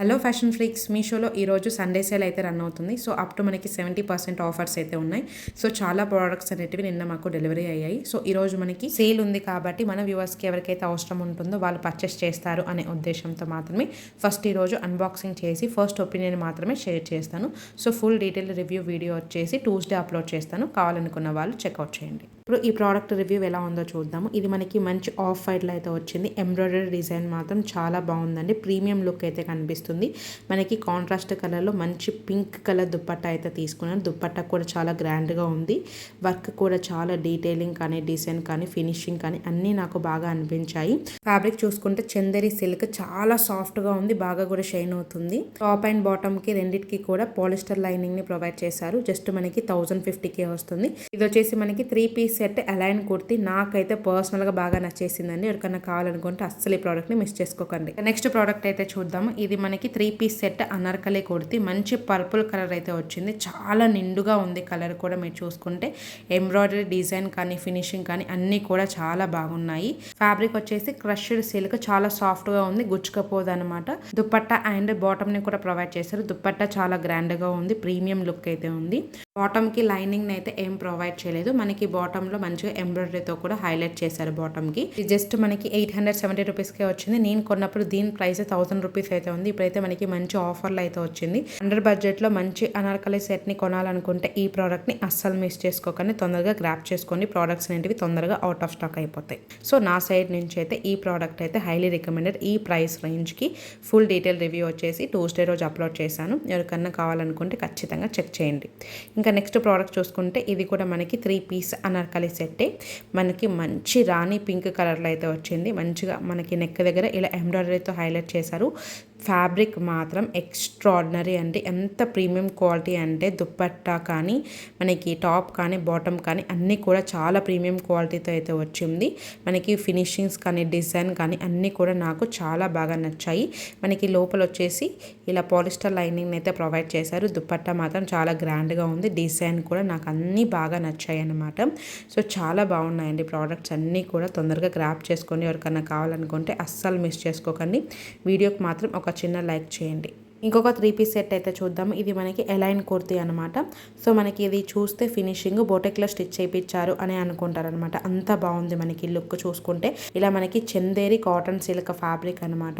Hello fashion freaks, మీషోలో ఈరోజు Sunday sale అయితే రన్ అవుతుంది. సో అప్ టు మనకి 70% ఆఫర్స్ అయితే ఉన్నాయి. సో చాలా ప్రోడక్ట్స్ అనేటివి నిన్న మాకు డెలివరీ అయ్యాయి. సో ఈరోజు మనకి సేల్ ఉంది కాబట్టి మన వ్యూవర్స్కి ఎవరికైతే అవసరం ఉంటుందో వాళ్ళు పర్చేస్ చేస్తారు అనే ఉద్దేశంతో మాత్రమే ఫస్ట్ ఈరోజు అన్బాక్సింగ్ చేసి ఫస్ట్ ఒపీనియన్ మాత్రమే షేర్ చేస్తాను. So full detail review video వచ్చేసి ట్యూస్డే అప్లోడ్ చేస్తాను. కావాలనుకున్న వాళ్ళు చెక్అవుట్ చేయండి. ఇప్పుడు ఈ ప్రోడక్ట్ రివ్యూ ఎలా ఉందో చూద్దాము. ఇది మనకి మంచి ఆఫ్ వైట్లో అయితే వచ్చింది. ఎంబ్రాయిడరీ డిజైన్ మాత్రం చాలా బాగుందండి. ప్రీమియం లుక్ అయితే కనిపిస్తుంది. మనకి కాంట్రాస్ట్ కలర్లో మంచి పింక్ కలర్ దుప్పట్టా అయితే తీసుకున్నాను. దుప్పట్టా కూడా చాలా గ్రాండ్గా ఉంది. వర్క్ కూడా చాలా డీటెయిలింగ్ కానీ డిజైన్ కానీ ఫినిషింగ్ కానీ అన్నీ నాకు బాగా అనిపించాయి. ఫ్యాబ్రిక్ చూసుకుంటే చందేరి సిల్క్ చాలా సాఫ్ట్గా ఉంది. బాగా కూడా షైన్ అవుతుంది. టాప్ అండ్ బాటమ్కి రెండింటికి కూడా పాలిస్టర్ లైనింగ్ని ప్రొవైడ్ చేశారు. జస్ట్ మనకి 1050కే వస్తుంది. ఇది వచ్చేసి మనకి 3 పీస్ సెట్ అలైన్ కుర్తి. నాకైతే పర్సనల్గా బాగా నచ్చేసిందండి. ఎవరికైనా కావాలనుకుంటే అస్సలు ఈ ప్రోడక్ట్ని మిస్ చేసుకోకండి. నెక్స్ట్ ప్రోడక్ట్ అయితే చూద్దాము. ఇది మనకి 3 పీస్ సెట్ అనార్కలి కుర్తి. మంచి పర్పుల్ కలర్ అయితే వచ్చింది. చాలా నిండుగా ఉంది కలర్ కూడా. మీరు చూసుకుంటే ఎంబ్రాయిడరీ డిజైన్ కానీ ఫినిషింగ్ కానీ అన్నీ కూడా చాలా బాగున్నాయి. ఫ్యాబ్రిక్ వచ్చేసి క్రష్డ్ సిల్క్, చాలా సాఫ్ట్గా ఉంది, గుచ్చుకపోదు అనమాట. దుప్పట్టా అండ్ బాటమ్ని కూడా ప్రొవైడ్ చేశారు. దుప్పట్టా చాలా గ్రాండ్గా ఉంది, ప్రీమియం లుక్ అయితే ఉంది. బాటమ్కి లైనింగ్ అయితే ఏం ప్రొవైడ్ చేయలేదు. మనకి బాటంలో మంచిగా ఎంబ్రాయిడరీతో కూడా హైలైట్ చేశారు బాటమ్కి. ఇది జస్ట్ మనకి 870 రూపీస్కే వచ్చింది. నేను కొన్నప్పుడు దీని ప్రైస్ 1000 రూపీస్ అయితే ఉంది. ఇప్పుడైతే మనకి మంచి ఆఫర్లు అయితే వచ్చింది. అండర్ బడ్జెట్లో మంచి అనార్కలి సెట్ని కొనాలనుకుంటే ఈ ప్రోడక్ట్ని అస్సలు మిస్ చేసుకోకండి. తొందరగా గ్రాప్ చేసుకోండి. ప్రోడక్ట్స్ అనేటివి తొందరగా అవుట్ ఆఫ్ స్టాక్ అయిపోతాయి. సో నా సైడ్ నుంచి అయితే ఈ ప్రోడక్ట్ అయితే హైలీ రికమెండెడ్. ఈ ప్రైస్ రేంజ్కి ఫుల్ డీటెయిల్ రివ్యూ వచ్చేసి ట్యూస్డే రోజు అప్లోడ్ చేశాను. ఎవరికన్నా కావాలనుకుంటే ఖచ్చితంగా చెక్ చేయండి. ఇంకా నెక్స్ట్ ప్రోడక్ట్ చూసుకుంటే ఇది కూడా మనకి 3 పీస్ అనార్కలి సెట్టే. మనకి మంచి రాణి పింక్ కలర్లో అయితే వచ్చింది. మంచిగా మనకి నెక్ దగ్గర ఇలా ఎంబ్రాయిడరీతో హైలైట్ చేశారు. ఫ్యాబ్రిక్ మాత్రం ఎక్స్ట్రాడినరీ అండి. ఎంత ప్రీమియం క్వాలిటీ అంటే దుప్పట్టా కానీ మనకి టాప్ కానీ బాటమ్ కానీ అన్నీ కూడా చాలా ప్రీమియం క్వాలిటీతో అయితే వచ్చింది. మనకి ఫినిషింగ్స్ కానీ డిజైన్ కానీ అన్నీ కూడా నాకు చాలా బాగా నచ్చాయి. మనకి లోపల వచ్చేసి ఇలా పాలిస్టర్ లైనింగ్ అయితే ప్రొవైడ్ చేశారు. దుప్పట్టా మాత్రం చాలా గ్రాండ్గా ఉంది. డిజైన్ కూడా నాకు అన్నీ బాగా నచ్చాయి అన్నమాట. సో చాలా బాగున్నాయండి ప్రోడక్ట్స్ అన్నీ కూడా. తొందరగా గ్రాప్ చేసుకొని ఎవరికైనా కావాలనుకుంటే అస్సలు మిస్ చేసుకోకండి. వీడియోకి మాత్రం ఒక చిన్న లైక్ చేయండి. ఇంకొక 3 పీస్ సెట్ అయితే చూద్దాము. ఇది మనకి ఎలైన్ కుర్తీ అనమాట. సో మనకి ఇది చూస్తే ఫినిషింగ్ బోటెక్లో స్టిచ్ చేయించారు అని అనుకుంటారనమాట. అంత బాగుంది మనకి లుక్ చూసుకుంటే. ఇలా మనకి చందేరి కాటన్ సిల్క్ ఫ్యాబ్రిక్ అనమాట.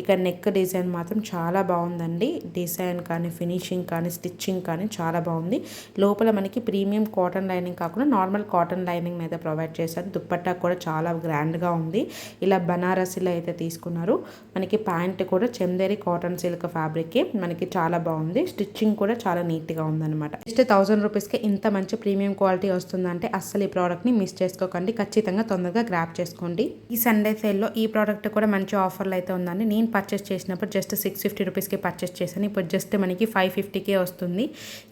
ఇక్కడ నెక్ డిజైన్ మాత్రం చాలా బాగుందండి. డిజైన్ కానీ ఫినిషింగ్ కానీ స్టిచ్చింగ్ కానీ చాలా బాగుంది. లోపల మనకి ప్రీమియం కాటన్ లైనింగ్ కాకుండా నార్మల్ కాటన్ లైనింగ్ అయితే ప్రొవైడ్ చేశారు. దుప్పట్టా కూడా చాలా గ్రాండ్గా ఉంది. ఇలా బనారసిలో అయితే తీసుకున్నారు. మనకి ప్యాంట్ కూడా చందేరి కాటన్ సిల్క్ ఫ్యాబ్రిక్ మనకి చాలా బాగుంది. స్టిచ్చింగ్ కూడా చాలా నీట్గా ఉందన్నమాట. జస్ట్ 1000 రూపీస్కి ఇంత మంచి ప్రీమియం క్వాలిటీ వస్తుందంటే అస్సలు ఈ ప్రోడక్ట్ని మిస్ చేసుకోకండి. ఖచ్చితంగా తొందరగా గ్రాప్ చేసుకోండి. ఈ సండే సేల్లో ఈ ప్రోడక్ట్ కూడా మంచి ఆఫర్లు అయితే ఉందండి. నేను పర్చేస్ చేసినప్పుడు జస్ట్ 650 రూపీస్కి పర్చేస్ చేశాను. ఇప్పుడు జస్ట్ మనకి 550కే వస్తుంది.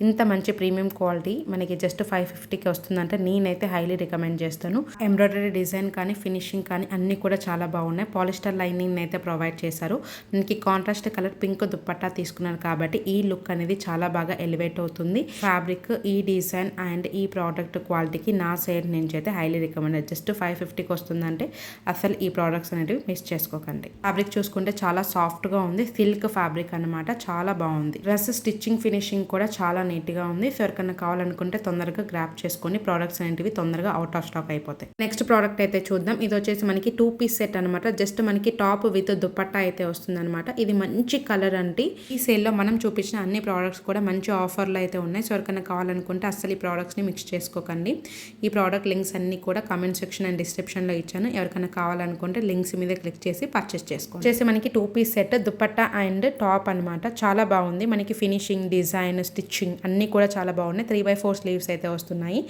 ఇంత మంచి ప్రీమియం క్వాలిటీ మనకి జస్ట్ 550కి వస్తుందంటే నేనైతే హైలీ రికమెండ్ చేస్తాను. ఎంబ్రాయిడరీ డిజైన్ కానీ ఫినిషింగ్ కానీ అన్నీ కూడా చాలా బాగున్నాయి. పాలిస్టర్ లైనింగ్ అయితే ప్రొవైడ్ చేశారు. మనకి కాంట్రాస్ట్ కలర్ పింక్ దుప్పట్టా తీసుకున్నారు కాబట్టి ఈ లుక్ అనేది చాలా బాగా ఎలివేట్ అవుతుంది. ఫ్యాబ్రిక్, ఈ డిజైన్ అండ్ ఈ ప్రోడక్ట్ క్వాలిటీకి నా సైడ్ నుంచి అయితే హైలీ రికమెండెడ్. జస్ట్ 550కి వస్తుందంటే అసలు ఈ ప్రోడక్ట్స్ అనేవి మిస్ చేసుకోకండి. ఫ్యాబ్రిక్ చూసుకుంటే చాలా సాఫ్ట్గా ఉంది. సిల్క్ ఫ్యాబ్రిక్ అనమాట. చాలా బాగుంది. డ్రెస్ స్టిచ్చింగ్ ఫినిషింగ్ కూడా చాలా నీట్గా ఉంది. సో ఎవరికైనా కావాలనుకుంటే తొందరగా గ్రాప్ చేసుకొని ప్రోడక్ట్స్ అనేవి తొందరగా అవుట్ ఆఫ్ స్టాక్ అయిపోతాయి. నెక్స్ట్ ప్రోడక్ట్ అయితే చూద్దాం. ఇది వచ్చేసి మనకి 2 పీస్ సెట్ అనమాట. జస్ట్ మనకి టాప్ విత్ దుప్పట్టా అయితే వస్తుంది అనమాట. ఇది మంచి కలర్ అంటే ఈ సేల్లో మనం చూపించిన అన్ని ప్రోడక్ట్స్ కూడా మంచి ఆఫర్లు అయితే ఉన్నాయి. సో ఎవరికైనా కావాలనుకుంటే అస్సలు ఈ ప్రోడక్ట్స్ని మిక్స్ చేసుకోకండి. ఈ ప్రోడక్ట్ లింక్స్ అన్ని కూడా కామెంట్ సెక్షన్ అండ్ డిస్క్రిప్షన్లో ఇచ్చాను. ఎవరికైనా కావాలనుకుంటే లింక్స్ మీద క్లిక్ చేసి పర్చేస్ చేసుకోండి. వచ్చేసి మనకి 2 piece set dupatta and top అనమాట. చాలా బాగుంది. మనకి ఫినిషింగ్, డిజైన్, స్టిచ్చింగ్ అన్నీ కూడా చాలా బాగున్నాయి. 3/4 స్లీవ్స్ అయితే వస్తున్నాయి.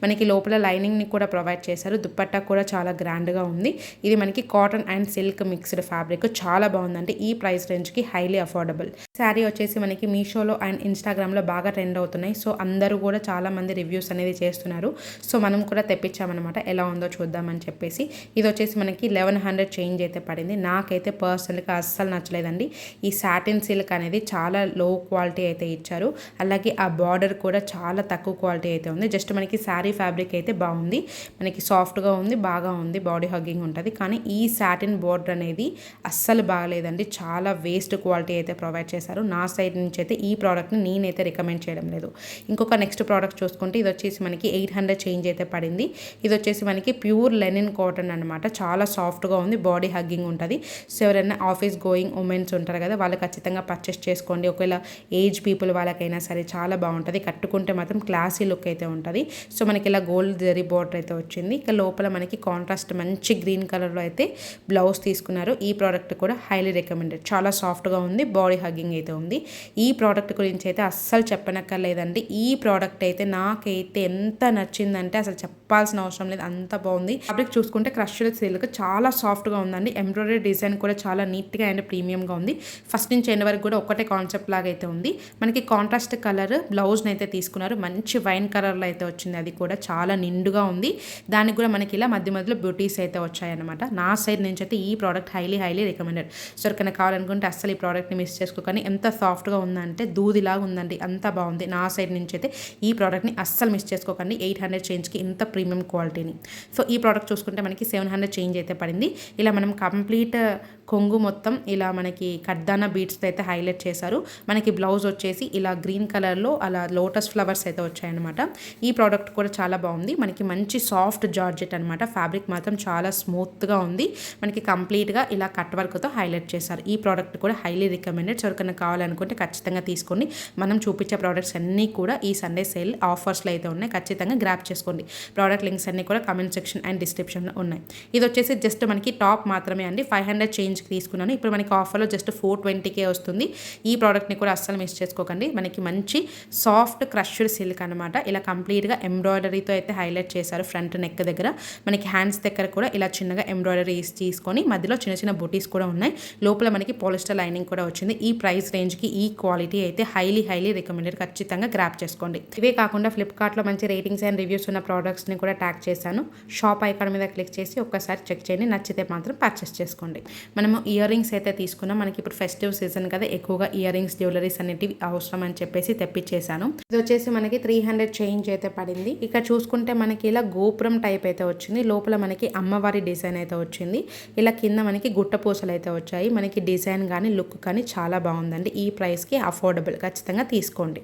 మనకి లోపల లైనింగ్ని కూడా ప్రొవైడ్ చేశారు. దుప్పట్టా కూడా చాలా గ్రాండ్గా ఉంది. ఇది మనకి cotton and silk mixed fabric. చాలా బాగుందండి. ఈ ప్రైస్ రేంజ్కి హైలీ అఫోర్డబుల్. శారీ వచ్చేసి మనకి మీషోలో అండ్ ఇన్స్టాగ్రామ్లో బాగా ట్రెండ్ అవుతున్నాయి. సో అందరూ కూడా చాలా మంది రివ్యూస్ అనేది చేస్తున్నారు. సో మనం కూడా తెప్పించామన్నమాట. ఎలా ఉందో చూద్దామని చెప్పేసి. ఇది వచ్చేసి మనకి 1100 చేంజ్ అయితే పడింది. నాకైతే పర్సనల్గా అస్సలు నచ్చలేదండి. ఈ సాటిన్ సిల్క్ అనేది చాలా లో క్వాలిటీ అయితే ఇచ్చారు. అలాగే ఆ బార్డర్ కూడా చాలా తక్కువ క్వాలిటీ అయితే ఉంది. జస్ట్ మనకి శారీ ఫ్యాబ్రిక్ అయితే బాగుంది. మనకి సాఫ్ట్గా ఉంది, బాగా ఉంది, బాడీ హగ్గింగ్ ఉంటుంది. కానీ ఈ సాటిన్ బార్డర్ అనేది అస్సలు బాగలేదండి. చాలా వేస్ట్ క్వాలిటీ అయితే ప్రొవైడ్ ప్రొవైడ్ చేశారు. నా సైడ్ నుంచి అయితే ఈ ప్రోడక్ట్ని నేనైతే రికమెండ్ చేయడం లేదు. ఇంకొక నెక్స్ట్ ప్రోడక్ట్ చూసుకుంటే ఇది వచ్చేసి మనకి 800 చేంజ్ అయితే పడింది. ఇది వచ్చేసి మనకి ప్యూర్ లెనిన్ కాటన్ అనమాట. చాలా సాఫ్ట్గా ఉంది, బాడీ హగ్గింగ్ ఉంటుంది. సో ఎవరైనా ఆఫీస్ గోయింగ్ ఉమెన్స్ ఉంటారు కదా, వాళ్ళు ఖచ్చితంగా పర్చేస్ చేసుకోండి. ఒకవేళ ఏజ్ పీపుల్ వాళ్ళకైనా సరే చాలా బాగుంటుంది. కట్టుకుంటే మాత్రం క్లాసీ లుక్ అయితే ఉంటుంది. సో మనకి ఇలా గోల్డ్ జరీ బోర్డర్ అయితే వచ్చింది. ఇక లోపల మనకి కాంట్రాస్ట్ మంచి గ్రీన్ కలర్లో అయితే బ్లౌజ్ తీసుకున్నారు. ఈ ప్రోడక్ట్ కూడా హైలీ రికమెండెడ్. చాలా సాఫ్ట్గా ఉంది, బాడీ హగ్గింగ్ అయితే ఉంది. ఈ ప్రోడక్ట్ గురించి అయితే అస్సలు చెప్పనక్కర్లేదండి. ఈ ప్రోడక్ట్ అయితే నాకైతే ఎంత నచ్చిందంటే అసలు చెప్పాల్సిన అవసరం లేదు, అంత బాగుంది. ఫ్యాబ్రిక్ చూసుకుంటే క్రష్డ్ సిల్క్ చాలా సాఫ్ట్గా ఉందండి. ఎంబ్రాయిడరీ డిజైన్ కూడా చాలా నీట్గా అండ్ ప్రీమియంగా ఉంది. ఫస్ట్ నుంచి ఎండ్ వరకు కూడా ఒకటే కాన్సెప్ట్ లాగా అయితే ఉంది. మనకి కాంట్రాస్ట్ కలర్ బ్లౌజ్ని అయితే తీసుకున్నారు. మంచి వైన్ కలర్లో అయితే వచ్చింది. అది కూడా చాలా నిండుగా ఉంది. దానికి కూడా మనకి ఇలా మధ్య మధ్యలో బ్యూటీస్ అయితే వచ్చాయన్నమాట. నా సైడ్ నుంచి అయితే ఈ ప్రోడక్ట్ హైలీ రికమెండెడ్. సో ఎవరికైనా కావాలనుకుంటే అస్సలు ఈ ప్రోడక్ట్ని మిస్ చేసుకోకండి. ఎంత సాఫ్ట్గా ఉందంటే దూదిలాగా ఉందండి, అంత బాగుంది. నా సైడ్ నుంచి అయితే ఈ ప్రోడక్ట్ని అస్సలు మిస్ చేసుకోకండి. 800 చేంజ్కి ఇంత ప్రీమియం క్వాలిటీని. సో ఈ ప్రోడక్ట్ చూసుకుంటే మనకి 700 చేంజ్ అయితే పడింది. ఇలా మనం కంప్లీట్ కొంగు మొత్తం ఇలా మనకి కడ్దానా బీడ్స్తో అయితే హైలైట్ చేశారు. మనకి బ్లౌజ్ వచ్చేసి ఇలా గ్రీన్ కలర్లో అలా లోటస్ ఫ్లవర్స్ అయితే వచ్చాయన్నమాట. ఈ ప్రోడక్ట్ కూడా చాలా బాగుంది. మనకి మంచి సాఫ్ట్ జార్జెట్ అనమాట. ఫ్యాబ్రిక్ మాత్రం చాలా స్మూత్గా ఉంది. మనకి కంప్లీట్గా ఇలా కట్ వర్క్తో హైలైట్ చేశారు. ఈ ప్రోడక్ట్ కూడా హైలీ రికమెండెడ్. ఎవరికైనా కావాలనుకుంటే ఖచ్చితంగా తీసుకోండి. మనం చూపించే ప్రోడక్ట్స్ అన్నీ కూడా ఈ సండే సేల్ ఆఫర్స్లో అయితే ఉన్నాయి. ఖచ్చితంగా గ్రాప్ చేసుకోండి. ప్రోడక్ట్ లింక్స్ అన్నీ కూడా కమెంట్ సెక్షన్ అండ్ డిస్క్రిప్షన్లో ఉన్నాయి. ఇది వచ్చేసి జస్ట్ మనకి టాప్ మాత్రమే అండి. 500 చేంజ్కి తీసుకున్నాను. ఇప్పుడు మనకి ఆఫర్లో జస్ట్ 420కే వస్తుంది. ఈ ప్రోడక్ట్ని కూడా అస్సలు మిస్ చేసుకోకండి. మనకి మంచి సాఫ్ట్ క్రష్డ్ సిల్క్ అనమాట. ఇలా కంప్లీట్గా ఎంబ్రాయిడరీతో అయితే హైలైట్ చేశారు. ఫ్రంట్ నెక్ దగ్గర మనకి హ్యాండ్స్ దగ్గర కూడా ఇలా చిన్నగా ఎంబ్రాయిడరీస్ తీసుకొని మధ్యలో చిన్న చిన్న బూటీస్ కూడా ఉన్నాయి. లోపల మనకి పాలిస్టర్ లైనింగ్ కూడా వచ్చింది. ఈ ప్రైస్ రేంజ్కి ఈ క్వాలిటీ అయితే హైలీ రికమెండెడ్. ఖచ్చితంగా గ్రాప్ చేసుకోండి. ఇవే కాకుండా ఫ్లిప్కార్ట్లో మంచి రేటింగ్స్ అండ్ రివ్యూస్ ఉన్న ప్రోడక్ట్స్ని కూడా ట్యాగ్ చేశాను. షాప్ ఐకాన్ మీద క్లిక్ చేసి ఒక్కసారి చెక్ చేయండి. నచ్చితే మాత్రం పర్చేస్ చేసుకోండి. మనము ఇయర్ రింగ్స్ అయితే తీసుకున్నాం. మనకి ఇప్పుడు ఫెస్టివ్ సీజన్ కదా, ఎక్కువగా ఇయర్ రింగ్స్ జ్యువెలరీస్ అనేటివి అవసరం అని చెప్పేసి తెప్పించేశాను. ఇది వచ్చేసి మనకి 300 చేంజ్ అయితే పడింది. ఇక్కడ చూసుకుంటే మనకి ఇలా గోపురం టైప్ అయితే వచ్చింది. లోపల మనకి అమ్మవారి డిజైన్ అయితే వచ్చింది. ఇలా కింద మనకి గుట్ట పూసలు అయితే వచ్చాయి. మనకి డిజైన్ కానీ లుక్ కానీ చాలా బాగుందండి. ఈ ప్రైస్కి అఫోర్డబుల్, ఖచ్చితంగా తీసుకోండి.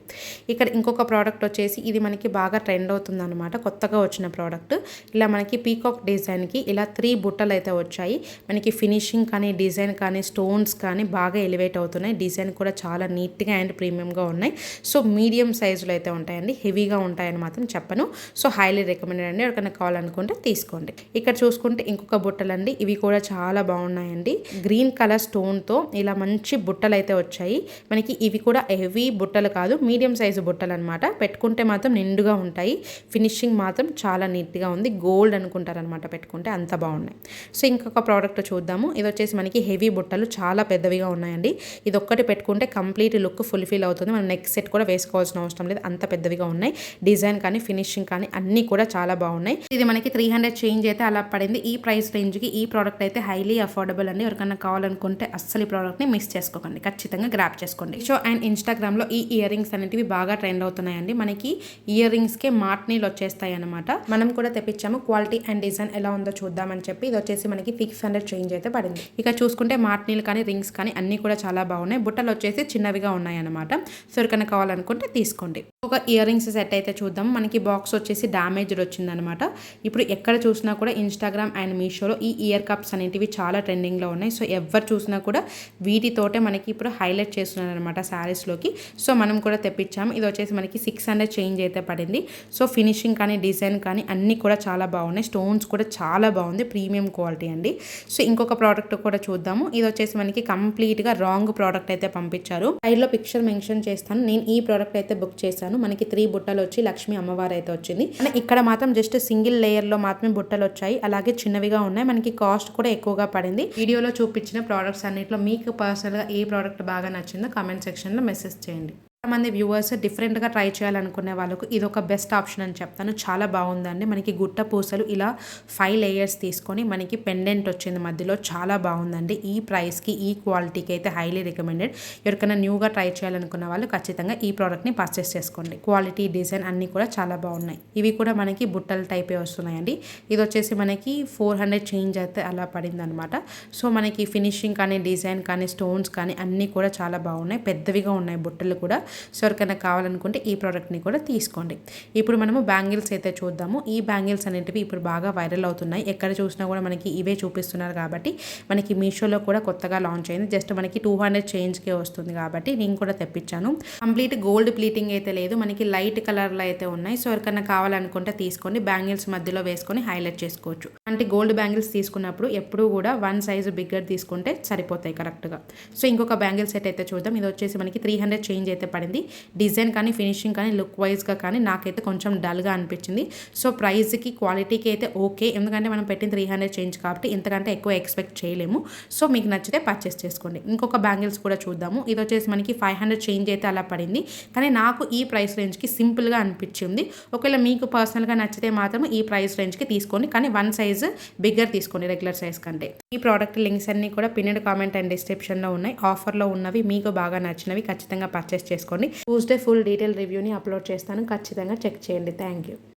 ఇక్కడ ఇంకొక ప్రోడక్ట్ వచ్చేసి ఇది మనకి బాగా ట్రెండ్ అవుతుంది అనమాట. కొత్తగా వచ్చిన ప్రోడక్ట్. ఇలా మనకి పీకాక్ డిజైన్కి ఇలా 3 బుట్టలు అయితే వచ్చాయి. మనకి ఫినిషింగ్ కానీ డిజైన్ కానీ స్టోన్స్ కానీ బాగా ఎలివేట్ అవుతున్నాయి. డిజైన్ కూడా చాలా నీట్గా అండ్ ప్రీమియంగా ఉన్నాయి. సో మీడియం సైజులో అయితే ఉంటాయండి. హెవీగా ఉంటాయని మాత్రం చెప్పను. సో హైలీ రికమెండెడ్ అండి. ఎవరికైనా కావాలనుకుంటే తీసుకోండి. ఇక్కడ చూసుకుంటే ఇంకొక బుట్టలు అండి. ఇవి కూడా చాలా బాగున్నాయండి. గ్రీన్ కలర్ స్టోన్తో ఇలా మంచి బుట్టలు అయితే వచ్చాయి. మనకి ఇవి కూడా హెవీ బుట్టలు కాదు, మీడియం సైజు బుట్టలు అనమాట. పెట్టుకుంటే మాత్రం నిండుగా ఉంటాయి. ఫినిషింగ్ మాత్రం చాలా నీట్గా ఉంది. గోల్డ్ అనుకుంటారనమాట పెట్టుకుంటే, అంత బాగున్నాయి. సో ఇంకొక ప్రోడక్ట్ చూద్దాము. ఇది వచ్చేసి మనకి హెవీ బుట్టలు చాలా పెద్దవిగా ఉన్నాయండి. ఇది ఒక్కటి పెట్టుకుంటే కంప్లీట్ లుక్ ఫుల్ఫిల్ అవుతుంది. మనం నెక్ సెట్ కూడా వేసుకోవాల్సిన అవసరం లేదు, అంత పెద్దవిగా ఉన్నాయి. డిజైన్ కానీ ఫినిషింగ్ కానీ అన్నీ కూడా చాలా బాగున్నాయి. ఇది మనకి 300 చేంజ్ అయితే అలా పడింది. ఈ ప్రైస్ రేంజ్కి ఈ ప్రోడక్ట్ అయితే హైలీ అఫోర్డబుల్ అండి. ఎవరికైనా కావాలనుకుంటే అస్సలు ఈ ప్రోడక్ట్ని మిస్ చేసుకోకండి. ఖచ్చితంగా గ్రాప్ చేసుకోండి. సో అండ్ ఇన్స్టాగ్రామ్లో ఈ ఇయర్ రింగ్స్ అనేటివి బాగా ట్రెండ్ అవుతున్నాయండి. మనకి ఇయర్ రింగ్స్కే మార్ట్నీలు వచ్చేస్తాయి అనమాట. మనం కూడా తెప్పించాము. క్వాలిటీ అండ్ డిజైన్ ఎలా ఉందో చూద్దామని చెప్పి ఇది వచ్చేసి మనకి 600 చేంజ్ అయితే పడింది. ఇక చూసుకుంటే మార్ట్నీలు కానీ రింగ్స్ కానీ అన్నీ కూడా చాలా బాగున్నాయి. బుట్టలు వచ్చేసి చిన్నవిగా ఉన్నాయి అనమాట. సో ఎవరికైనా కావాలనుకుంటే తీసుకోండి. ఒక ఇయర్ రింగ్స్ సెట్ అయితే చూద్దాం. మనకి బాక్స్ వచ్చేసి డ్యామేజ్డ్ వచ్చిందనమాట. ఇప్పుడు ఎక్కడ చూసినా కూడా ఇన్స్టాగ్రామ్ అండ్ మీషోలో ఈ ఇయర్ కప్స్ అనేటివి చాలా ట్రెండింగ్లో ఉన్నాయి. సో ఎవరు చూసినా కూడా వీటితోటే మనకి ఇప్పుడు హైలైట్ చేస్తున్నారు అనమాట శారీస్లోకి. సో మనం కూడా తెప్పించాము. ఇది వచ్చేసి మనకి 600 చేంజ్ అయితే పడింది. సో ఫినిషింగ్ కానీ డిజైన్ కానీ అన్నీ కూడా చాలా బాగున్నాయి. స్టోన్స్ కూడా చాలా బాగుంది, ప్రీమియం క్వాలిటీ అండి. సో ఇంకొక ప్రోడక్ట్ కూడా చూద్దాము. ఇది వచ్చేసి మనకి కంప్లీట్గా రాంగ్ ప్రోడక్ట్ అయితే పంపించారు. సైడ్లో పిక్చర్ మెన్షన్ చేస్తాను. నేను ఈ ప్రోడక్ట్ అయితే బుక్ చేశాను. మనకి 3 బుట్టలు వచ్చి లక్ష్మీ అమ్మవారు అయితే వచ్చింది. ఇక్కడ మాత్రం జస్ట్ సింగిల్ లేయర్లో మాత్రమే బుట్టలు వచ్చాయి. అలాగే చిన్నవిగా ఉన్నాయి. మనకి కాస్ట్ కూడా ఎక్కువగా పడింది. వీడియోలో చూపించిన ప్రోడక్ట్స్ అన్నిట్లో మీకు పర్సనల్గా ఏ ప్రోడక్ట్ బాగా నచ్చిందో కామెంట్ సెక్షన్లో మెసేజ్ చేయండి. మంది వ్యూవర్స్ డిఫరెంట్గా ట్రై చేయాలనుకునే వాళ్ళకు ఇది ఒక బెస్ట్ ఆప్షన్ అని చెప్తాను. చాలా బాగుందండి. మనకి గుట్ట పూసలు ఇలా 5 లేయర్స్ తీసుకొని మనకి పెండెంట్ వచ్చింది మధ్యలో, చాలా బాగుందండి. ఈ ప్రైస్కి ఈ క్వాలిటీకి అయితే హైలీ రికమెండెడ్. ఎవరికైనా న్యూగా ట్రై చేయాలనుకున్న వాళ్ళు ఖచ్చితంగా ఈ ప్రోడక్ట్ని పర్చేస్ చేసుకోండి. క్వాలిటీ, డిజైన్ అన్నీ కూడా చాలా బాగున్నాయి. ఇవి కూడా మనకి బుట్టల టైపే వస్తున్నాయండి. ఇది వచ్చేసి మనకి 400 చేంజ్ అయితే అలా పడింది అనమాట. సో మనకి ఫినిషింగ్ కానీ, డిజైన్ కానీ, స్టోన్స్ కానీ అన్నీ కూడా చాలా బాగున్నాయి. పెద్దవిగా ఉన్నాయి బుట్టలు కూడా. సో ఎవరికైనా కావాలనుకుంటే ఈ ప్రోడక్ట్ని కూడా తీసుకోండి. ఇప్పుడు మనము బ్యాంగిల్స్ అయితే చూద్దాము. ఈ బ్యాంగిల్స్ అనేటివి ఇప్పుడు బాగా వైరల్ అవుతున్నాయి. ఎక్కడ చూసినా కూడా మనకి ఇవే చూపిస్తున్నారు కాబట్టి మనకి మీషోలో కూడా కొత్తగా లాంచ్ అయింది. జస్ట్ మనకి 200 చేంజ్కే వస్తుంది కాబట్టి నేను కూడా తెప్పించాను. కంప్లీట్ గోల్డ్ ప్లీటింగ్ అయితే లేదు, మనకి లైట్ కలర్లో అయితే ఉన్నాయి. సో ఎవరికైనా కావాలనుకుంటే తీసుకోండి. బ్యాంగిల్స్ మధ్యలో వేసుకొని హైలైట్ చేసుకోవచ్చు. అంటే గోల్డ్ బ్యాంగిల్స్ తీసుకున్నప్పుడు ఎప్పుడూ కూడా 1 సైజు బిగ్గర్ తీసుకుంటే సరిపోతాయి కరెక్ట్గా. సో ఇంకొక బ్యాంగిల్ సెట్ అయితే చూద్దాం. ఇది వచ్చేసి మనకి 300 చేంజ్ అయితే పడింది. డిజైన్ కానీ, ఫినిషింగ్ కానీ, లుక్ వైజ్గా కానీ నాకైతే కొంచెం డల్గా అనిపించింది. సో ప్రైస్కి, క్వాలిటీకి అయితే ఓకే, ఎందుకంటే మనం పెట్టిన 300 చేంజ్ కాబట్టి ఇంతకంటే ఎక్కువ ఎక్స్పెక్ట్ చేయలేము. సో మీకు నచ్చితే పర్చేస్ చేసుకోండి. ఇంకొక బ్యాంగిల్స్ కూడా చూద్దాము. ఇది వచ్చేసి మనకి 500 చేంజ్ అయితే అలా పడింది, కానీ నాకు ఈ ప్రైస్ రేంజ్కి సింపుల్గా అనిపించింది. ఒకవేళ మీకు పర్సనల్గా నచ్చితే మాత్రం ఈ ప్రైస్ రేంజ్కి తీసుకోండి, కానీ 1 సైజు బిగ్గర్ తీసుకోండి రెగ్యులర్ సైజ్ కంటే. ఈ ప్రోడక్ట్ లింక్స్ అన్ని కూడా పిన్నెడ్ కామెంట్ అండ్ డిస్క్రిప్షన్లో ఉన్నాయి. ఆఫర్లో ఉన్నవి, మీకు బాగా నచ్చినవి ఖచ్చితంగా పర్చేస్ చేసుకోండి. ట్యూస్డే ఫుల్ డీటెయిల్ రివ్యూని అప్లోడ్ చేస్తాను, ఖచ్చితంగా చెక్ చేయండి. Thank you.